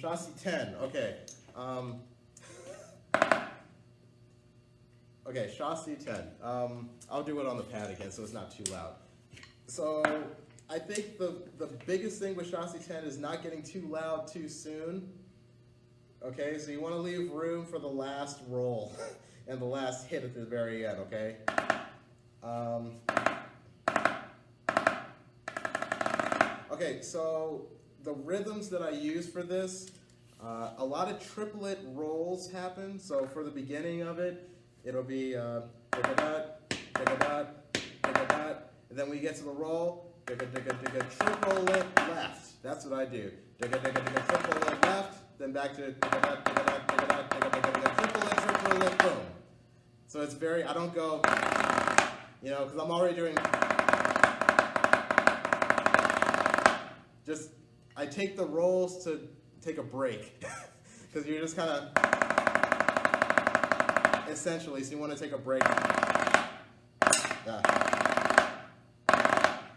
chassis 10, okay. Okay, chassis 10. I'll do it on the pad again so it's not too loud. So I think the biggest thing with chassis 10 is not getting too loud too soon. Okay, so you want to leave room for the last roll and the last hit at the very end, okay? Okay, so the rhythms that I use for this, a lot of triplet rolls happen. So for the beginning of it, it'll be digga-dot, digga-dot, digga-dot, and then when you get to the roll, triplet left. That's what I do. Digga-digga-digga, triplet left, then back to digga-dot, digga-dot, digga-dot, digga-digga-digga, triplet, boom. So it's very, I don't go, you know, because I'm already doing, just, I take the rolls to take a break, because you're just kind of, essentially, so you want to take a break.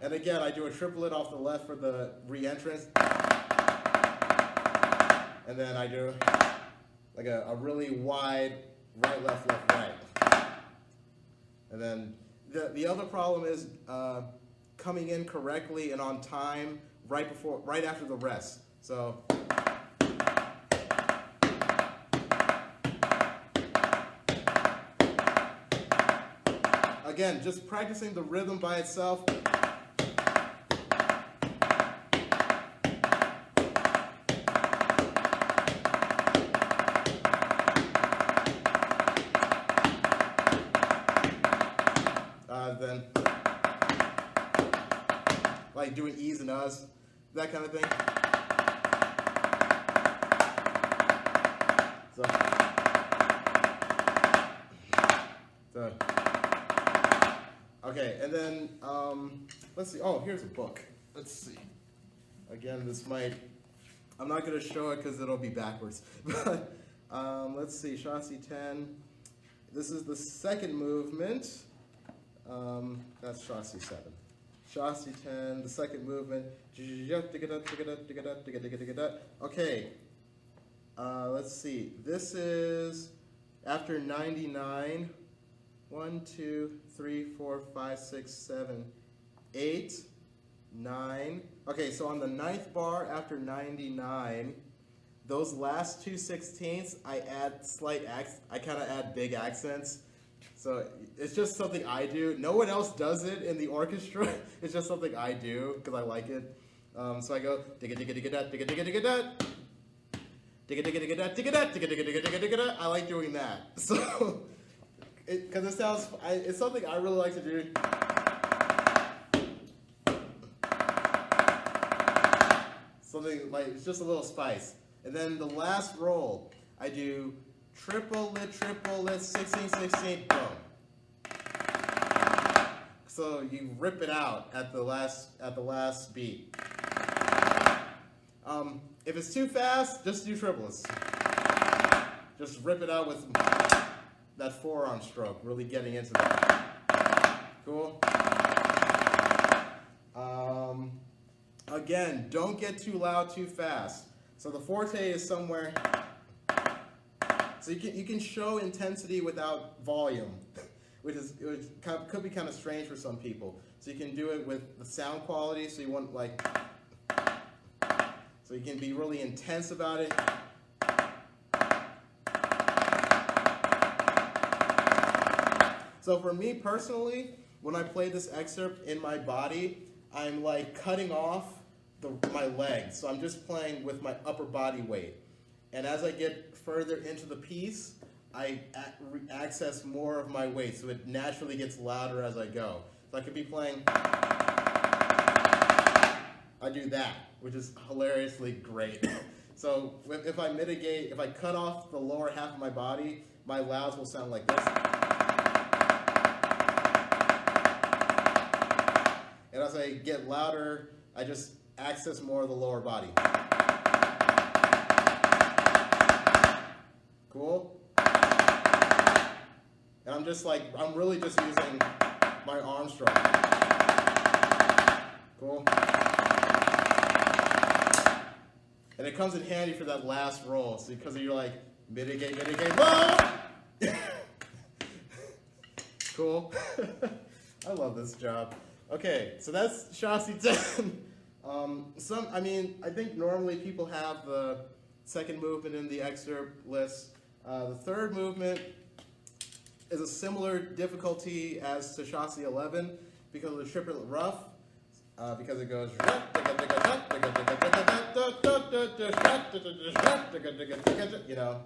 And again, I do a triplet off the left for the re-entrance, and then I do like a really wide right, left, left, right. And then the other problem is coming in correctly and on time right after the rest. So again, just practicing the rhythm by itself. Then like doing E's and U's, that kind of thing. So okay, and then let's see. Oh, here's a book. Let's see. Again, this might. I'm not going to show it because it'll be backwards. But let's see. Chassis 10. This is the second movement. That's chassis 7. Chassis 10, the second movement. Okay, let's see. This is after 99. 1, 2, 3, 4, 5, 6, 7, 8, 9. Okay, so on the 9th bar after 99, those last 2 16ths, I add I kind of add big accents. So it's just something I do. No one else does it in the orchestra. It's just something I do because I like it. So I go digga digga digga da digga digga digga da digga digga digga da digga da digga digga digga digga digga da. I like doing that. So because it sounds, it's something I really like to do. Something like it's just a little spice. And then the last roll, I do triplet, 16, 16, boom. So you rip it out at the last beat. If it's too fast, just do triplets. Just rip it out with that forearm stroke, really getting into that. Cool? Again, don't get too loud too fast. So the forte is somewhere. So you can show intensity without volume, which could be kind of strange for some people. So you can do it with the sound quality. So you want like, so you can be really intense about it. So for me personally, when I play this excerpt in my body, I'm like cutting off my legs. So I'm just playing with my upper body weight. And as I get further into the piece, I access more of my weight, so it naturally gets louder as I go. So I could be playing, I do that, which is hilariously great. So if I mitigate, if I cut off the lower half of my body, my louds will sound like this. And as I get louder, I just access more of the lower body. Cool? And I'm just like, I'm really just using my arm stroke. Cool? And it comes in handy for that last roll, so because you're like, mitigate, whoa! Cool. I love this job. Okay, so that's chassis 10. I think normally people have the second movement in the excerpt list. The third movement is a similar difficulty as to chassis 11 because of the triplet rough, because it goes, you know.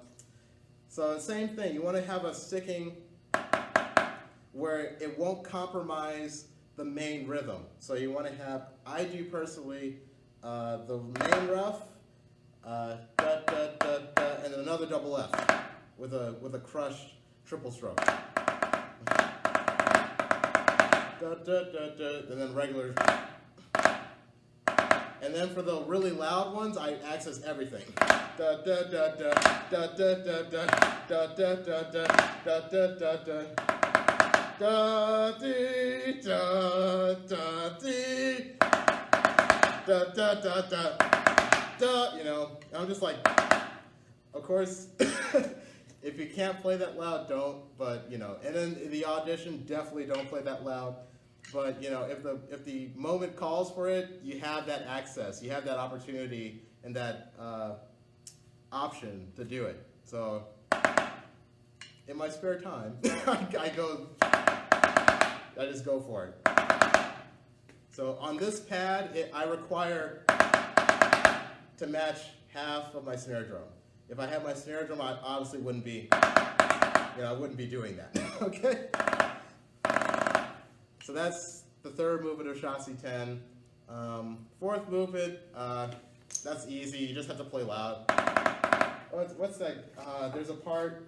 So same thing, you want to have a sticking where it won't compromise the main rhythm. So you want to have, I do personally, the main rough, and then another double F with a crushed triple stroke. And then regular. And then for the really loud ones, I access everything. You know, I'm just like, of course, if you can't play that loud, don't, but, you know, and then the audition, definitely don't play that loud, but, you know, if the moment calls for it, you have that access, you have that opportunity and that option to do it. So, in my spare time, I just go for it. So on this pad, I require to match half of my snare drum. If I had my snare drum, I obviously wouldn't be, I wouldn't be doing that. Okay. So that's the third movement of chassis 10. Fourth movement, that's easy. You just have to play loud. What's that? There's a part.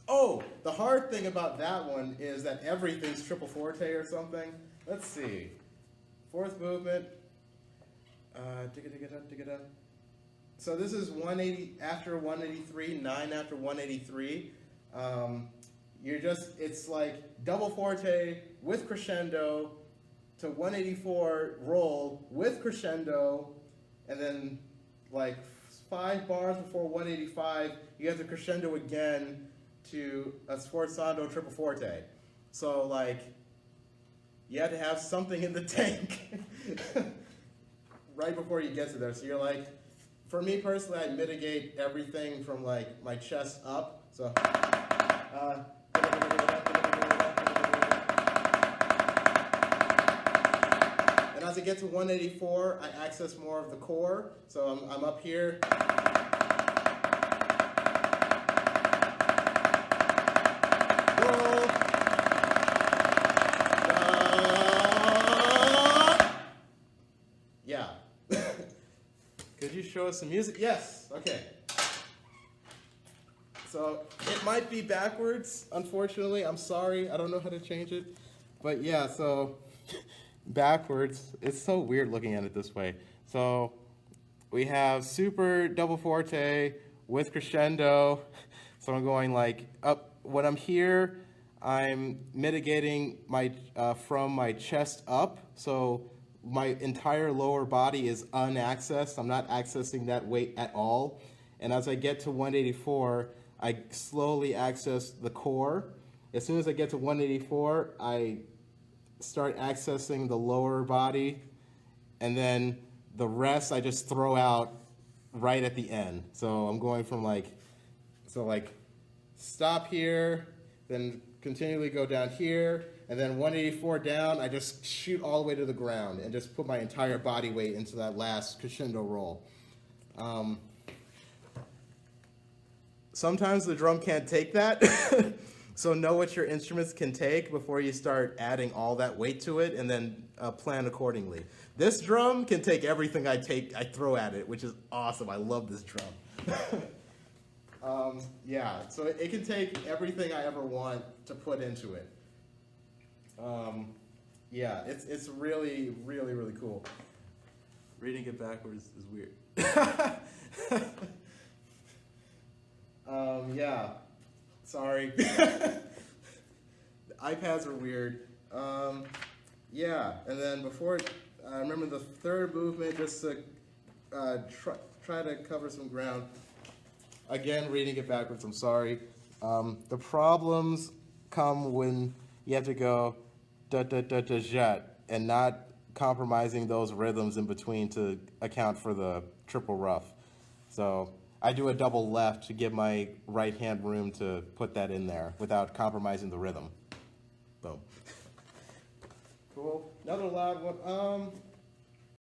Oh, the hard thing about that one is that everything's triple forte or something. Let's see. Fourth movement. So this is 180 after 183, 9 after 183. It's like double forte with crescendo to 184 roll with crescendo, and then like 5 bars before 185, you have the crescendo again to a sforzando triple forte. So like, you have to have something in the tank right before you get to there. So you're like, for me personally, I mitigate everything from like my chest up. So, and as I get to 184, I access more of the core. So I'm up here. Could you show us some music? Yes, okay. So it might be backwards, unfortunately. I'm sorry, I don't know how to change it. But yeah, so backwards, it's so weird looking at it this way. So we have super double forte with crescendo. So I'm going like up. When I'm here, I'm mitigating my from my chest up. So my entire lower body is unaccessed. I'm not accessing that weight at all. And as I get to 184, I slowly access the core. As soon as I get to 184, I start accessing the lower body. And then the rest I just throw out right at the end. So I'm going from like stop here, then continually go down here, and then 184 down, I just shoot all the way to the ground and just put my entire body weight into that last crescendo roll. Sometimes the drum can't take that, so know what your instruments can take before you start adding all that weight to it, and then plan accordingly. This drum can take everything I throw at it, which is awesome. I love this drum. Yeah, so it can take everything I ever want to put into it. Yeah, it's really, really, really cool. Reading it backwards is weird. Yeah, sorry. The iPads are weird. Yeah, and then before, I remember the third movement, just to try to cover some ground. Again, reading it backwards, I'm sorry. The problems come when you have to go da da da da jet and not compromising those rhythms in between to account for the triple rough. So I do a double left to give my right hand room to put that in there without compromising the rhythm. Boom. Cool. Another loud one.